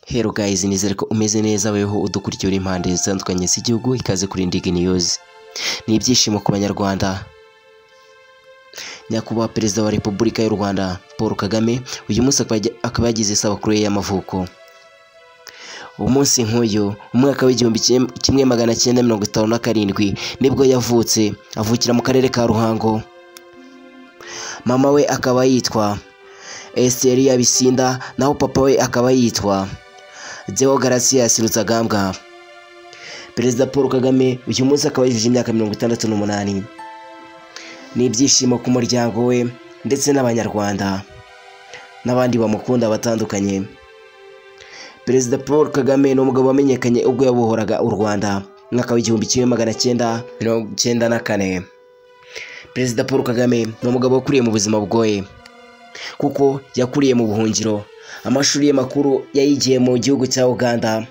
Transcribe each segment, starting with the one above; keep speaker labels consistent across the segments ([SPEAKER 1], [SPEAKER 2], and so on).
[SPEAKER 1] Hello guys, nizere ko umeze neza weho udukurikira impande zitandukanye z'igihugu, ikaze kuri Ndigi News. Ni ibyishimo ku banyarwanda. Nyakubahwa Perezida wa Repubulika y'u Rwanda Paul Kagame uyu munsi akaba yagize isabukuru ye y'amavuko. Umunsi nk'uyu umwaka w'igihumbi kimwe magana cyenda mirongo itanu na karindwi nibwo yavutse, avukira mu karere ka Ruhango. Mama we akaba yitwa Esther Bisinda, naho papa we akaba yitwa Deogratias Rutsagambwa. Perezida Paul Kagame uyu munsi akaba yujuje imyaka 68. Ni ibyishimo ku muryango we ndetse n'abanyarwanda n'abandi bamukunda batandukanye. Perezida Paul Kagame ni umugabo wamenyekanye ubwo yabohoraga u Rwanda mwaka w'igihumbi kimwe magana cyenda mirongo icyenda na kane. Perezida Paul Kagame ni umugabo ukuriye mu buzima bugoye kuko yakuriye mu buhungiro. Amashuri ye makuru yayigiye mu gihugu cya Uganda.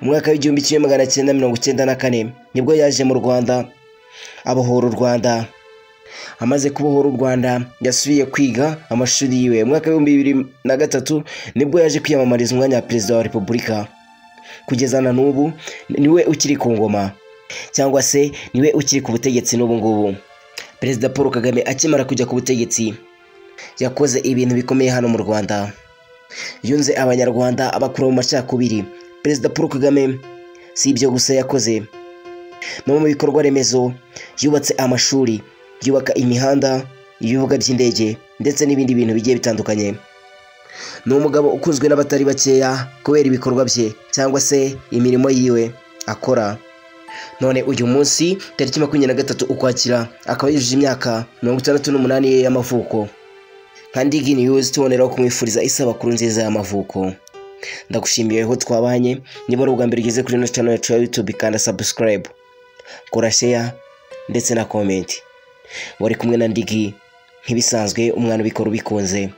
[SPEAKER 1] Umwaka w'igihumbi kimwe magana cyenda mirongo icyenda na kane nibwo yaje mu Rwanda abohora u Rwanda. Amaze kubohora u Rwanda yasubiye kwiga amashuri yiwe. Umwaka wa 2003 nibwo yaje kwiyamamariza umwanya wa Perezida wa Repubulika. Kugeza na n'ubu niwe ukiri ku ngoma, cyangwa se niwe ukiri ku butegetsi n'ubu ngubu. Perezida Paul Kagame akimara kujya ku butegetsi yakoze ibintu bikomeye hano mu Rwanda. Yunze abanyarwanda abakura mu macakubiri. Perezida Paul Kagame si ibyo gusa yakoze, no mu bikorwa remezo yubatse amashuri, yubaka imihanda, ibibuga by'indege ndetse n'ibindi bintu bigiye bitandukanye. Ni umugabo ukunzwe n'abatari bakeya kubera ibikorwa bye cyangwa se imirimo yiwe akora. None uyu munsi tariki 23 Ukwakira akaba yujuje imyaka 68 ye y'amavuko. Kandi Ndigi News tuboneraho kumwifuriza isabukuru nziza y'amavuko. Ndagushimiye ho twabanye. Niba ari ubwa mbere ugeze kuri channel yacu ya YouTube kandi subscribe, kora share ndetse na comment. Wari kumwe na Ndigi nk'ibisanzwe, umwana ubikora ubikunze.